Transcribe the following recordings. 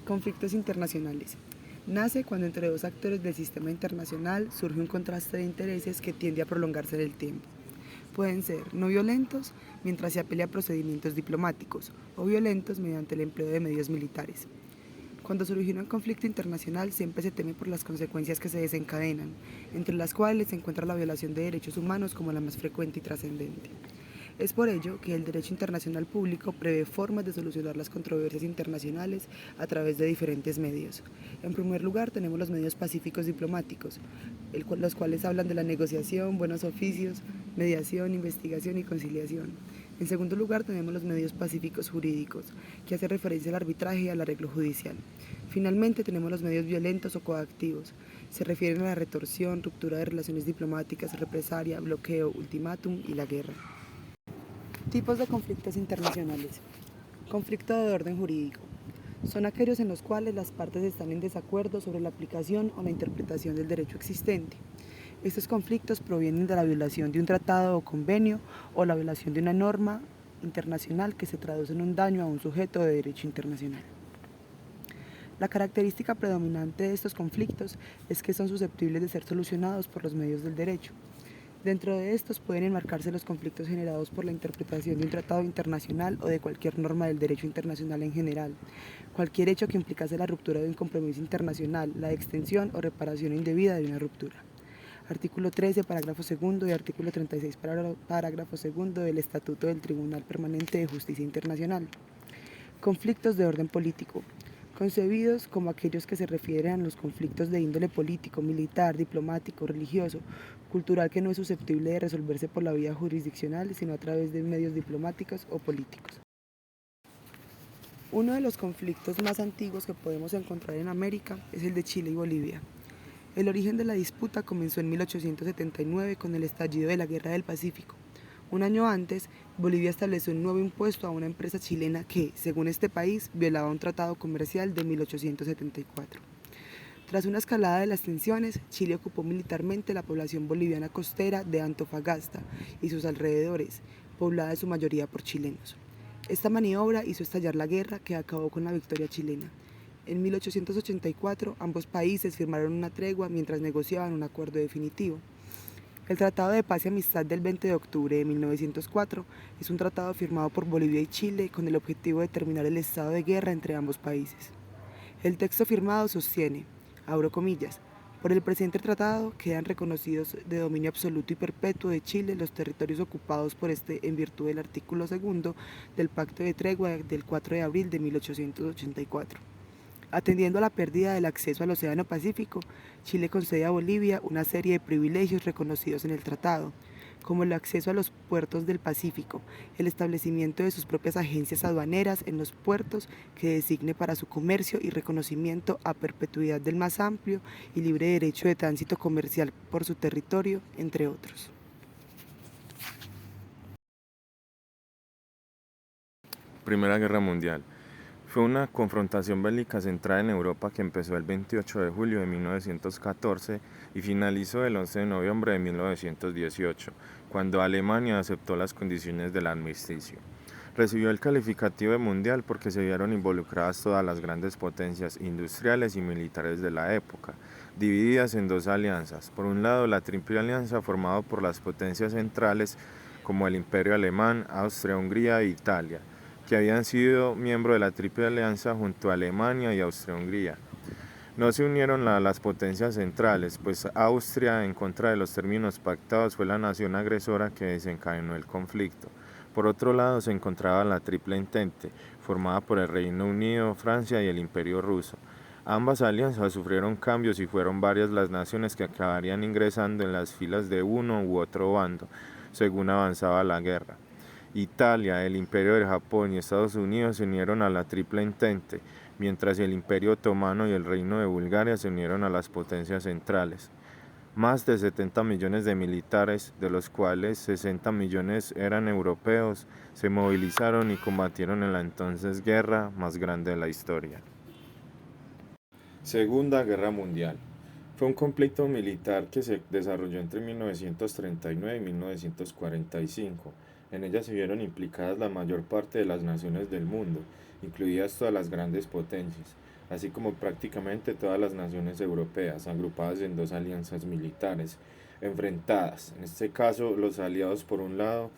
Conflictos internacionales. Nace cuando entre dos actores del sistema internacional surge un contraste de intereses que tiende a prolongarse en el tiempo. Pueden ser no violentos mientras se apele a procedimientos diplomáticos o violentos mediante el empleo de medios militares. Cuando se origina un conflicto internacional siempre se teme por las consecuencias que se desencadenan, entre las cuales se encuentra la violación de derechos humanos como la más frecuente y trascendente. Es por ello que el derecho internacional público prevé formas de solucionar las controversias internacionales a través de diferentes medios. En primer lugar tenemos los medios pacíficos diplomáticos, los cuales hablan de la negociación, buenos oficios, mediación, investigación y conciliación. En segundo lugar tenemos los medios pacíficos jurídicos, que hacen referencia al arbitraje y al arreglo judicial. Finalmente tenemos los medios violentos o coactivos. Se refieren a la retorsión, ruptura de relaciones diplomáticas, represalia, bloqueo, ultimátum y la guerra. Tipos de conflictos internacionales. Conflicto de orden jurídico. Son aquellos en los cuales las partes están en desacuerdo sobre la aplicación o la interpretación del derecho existente. Estos conflictos provienen de la violación de un tratado o convenio o la violación de una norma internacional que se traduce en un daño a un sujeto de derecho internacional. La característica predominante de estos conflictos es que son susceptibles de ser solucionados por los medios del derecho. Dentro de estos pueden enmarcarse los conflictos generados por la interpretación de un tratado internacional o de cualquier norma del derecho internacional en general, cualquier hecho que implicase la ruptura de un compromiso internacional, la extensión o reparación indebida de una ruptura. Artículo 13, parágrafo segundo y artículo 36, parágrafo segundo del Estatuto del Tribunal Permanente de Justicia Internacional. Conflictos de orden político. Concebidos como aquellos que se refieren a los conflictos de índole político, militar, diplomático, religioso, cultural que no es susceptible de resolverse por la vía jurisdiccional, sino a través de medios diplomáticos o políticos. Uno de los conflictos más antiguos que podemos encontrar en América es el de Chile y Bolivia. El origen de la disputa comenzó en 1879 con el estallido de la Guerra del Pacífico. Un año antes, Bolivia estableció un nuevo impuesto a una empresa chilena que, según este país, violaba un tratado comercial de 1874. Tras una escalada de las tensiones, Chile ocupó militarmente la población boliviana costera de Antofagasta y sus alrededores, poblada en su mayoría por chilenos. Esta maniobra hizo estallar la guerra que acabó con la victoria chilena. En 1884, ambos países firmaron una tregua mientras negociaban un acuerdo definitivo. El Tratado de Paz y Amistad del 20 de octubre de 1904 es un tratado firmado por Bolivia y Chile con el objetivo de terminar el estado de guerra entre ambos países. El texto firmado sostiene, abro comillas, por el presente tratado quedan reconocidos de dominio absoluto y perpetuo de Chile los territorios ocupados por este en virtud del artículo segundo del Pacto de Tregua del 4 de abril de 1884. Atendiendo a la pérdida del acceso al Océano Pacífico, Chile concede a Bolivia una serie de privilegios reconocidos en el tratado, como el acceso a los puertos del Pacífico, el establecimiento de sus propias agencias aduaneras en los puertos que designe para su comercio y reconocimiento a perpetuidad del más amplio y libre derecho de tránsito comercial por su territorio, entre otros. Primera Guerra Mundial. Fue una confrontación bélica centrada en Europa que empezó el 28 de julio de 1914 y finalizó el 11 de noviembre de 1918, cuando Alemania aceptó las condiciones del armisticio. Recibió el calificativo de mundial porque se vieron involucradas todas las grandes potencias industriales y militares de la época, divididas en dos alianzas. Por un lado, la Triple Alianza formada por las potencias centrales como el Imperio Alemán, Austria-Hungría e Italia, que habían sido miembros de la Triple Alianza junto a Alemania y Austria-Hungría. No se unieron a las potencias centrales, pues Austria, en contra de los términos pactados, fue la nación agresora que desencadenó el conflicto. Por otro lado, se encontraba la Triple Entente, formada por el Reino Unido, Francia y el Imperio Ruso. Ambas alianzas sufrieron cambios y fueron varias las naciones que acabarían ingresando en las filas de uno u otro bando, según avanzaba la guerra. Italia, el Imperio de Japón y Estados Unidos se unieron a la Triple Entente, mientras el Imperio Otomano y el Reino de Bulgaria se unieron a las potencias centrales. Más de 70 millones de militares, de los cuales 60 millones eran europeos, se movilizaron y combatieron en la entonces guerra más grande de la historia. Segunda Guerra Mundial. Fue un conflicto militar que se desarrolló entre 1939 y 1945. En ella se vieron implicadas la mayor parte de las naciones del mundo, incluidas todas las grandes potencias, así como prácticamente todas las naciones europeas, agrupadas en dos alianzas militares enfrentadas, en este caso los aliados por un lado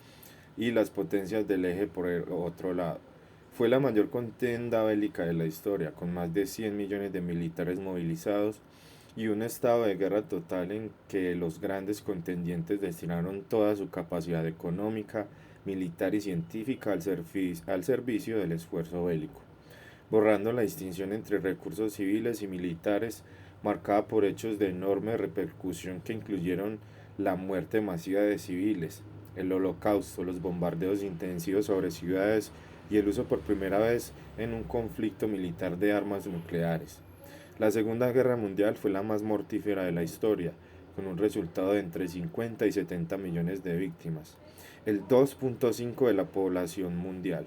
y las potencias del eje por el otro lado. Fue la mayor contienda bélica de la historia, con más de 100 millones de militares movilizados y un estado de guerra total en que los grandes contendientes destinaron toda su capacidad económica, militar y científica al servicio del esfuerzo bélico, borrando la distinción entre recursos civiles y militares, marcada por hechos de enorme repercusión que incluyeron la muerte masiva de civiles, el holocausto, los bombardeos intensivos sobre ciudades y el uso por primera vez en un conflicto militar de armas nucleares. La Segunda Guerra Mundial fue la más mortífera de la historia, con un resultado de entre 50 y 70 millones de víctimas, el 2.5 de la población mundial.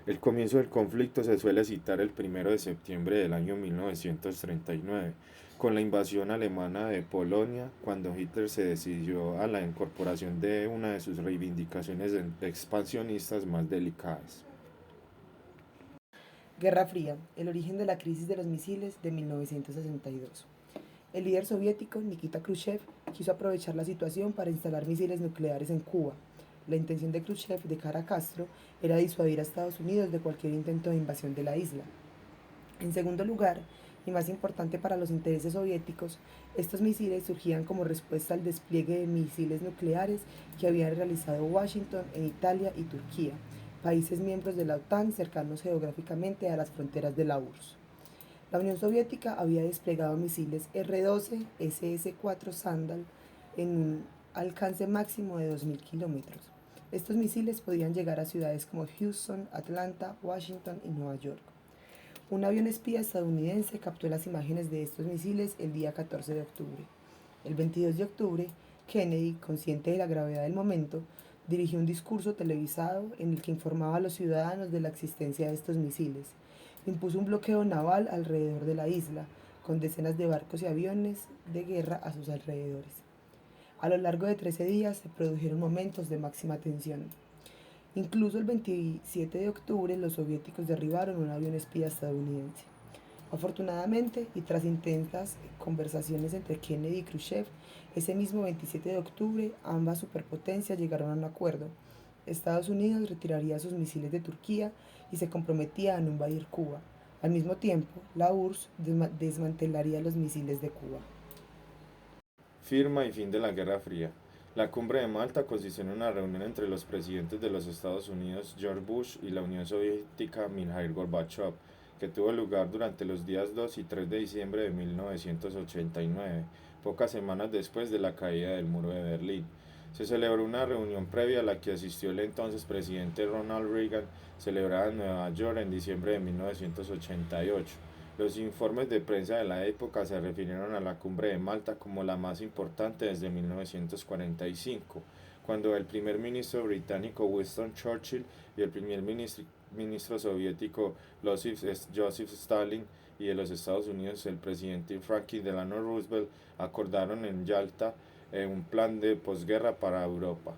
El comienzo del conflicto se suele citar el 1 de septiembre del año 1939, con la invasión alemana de Polonia, cuando Hitler se decidió a la incorporación de una de sus reivindicaciones expansionistas más delicadas. Guerra Fría, el origen de la crisis de los misiles de 1962. El líder soviético Nikita Khrushchev quiso aprovechar la situación para instalar misiles nucleares en Cuba. La intención de Khrushchev de cara a Castro era disuadir a Estados Unidos de cualquier intento de invasión de la isla. En segundo lugar, y más importante para los intereses soviéticos, estos misiles surgían como respuesta al despliegue de misiles nucleares que habían realizado Washington en Italia y Turquía, países miembros de la OTAN cercanos geográficamente a las fronteras de la URSS. La Unión Soviética había desplegado misiles R-12 SS-4 Sandal en un alcance máximo de 2.000 kilómetros. Estos misiles podían llegar a ciudades como Houston, Atlanta, Washington y Nueva York. Un avión espía estadounidense captó las imágenes de estos misiles el día 14 de octubre. El 22 de octubre, Kennedy, consciente de la gravedad del momento, dirigió un discurso televisado en el que informaba a los ciudadanos de la existencia de estos misiles. Impuso un bloqueo naval alrededor de la isla, con decenas de barcos y aviones de guerra a sus alrededores. A lo largo de 13 días se produjeron momentos de máxima tensión. Incluso el 27 de octubre los soviéticos derribaron un avión espía estadounidense. Afortunadamente, y tras intensas conversaciones entre Kennedy y Khrushchev, ese mismo 27 de octubre ambas superpotencias llegaron a un acuerdo. Estados Unidos retiraría sus misiles de Turquía y se comprometía a no invadir Cuba. Al mismo tiempo, la URSS desmantelaría los misiles de Cuba. Firma y fin de la Guerra Fría. La Cumbre de Malta consistió en una reunión entre los presidentes de los Estados Unidos, George Bush, y la Unión Soviética, Mikhail Gorbachev, que tuvo lugar durante los días 2 y 3 de diciembre de 1989, pocas semanas después de la caída del muro de Berlín. Se celebró una reunión previa a la que asistió el entonces presidente Ronald Reagan, celebrada en Nueva York en diciembre de 1988. Los informes de prensa de la época se refirieron a la Cumbre de Malta como la más importante desde 1945, cuando el primer ministro británico Winston Churchill y el primer ministro soviético Joseph Stalin y de los Estados Unidos el presidente Franklin Delano Roosevelt acordaron en Yalta un plan de posguerra para Europa.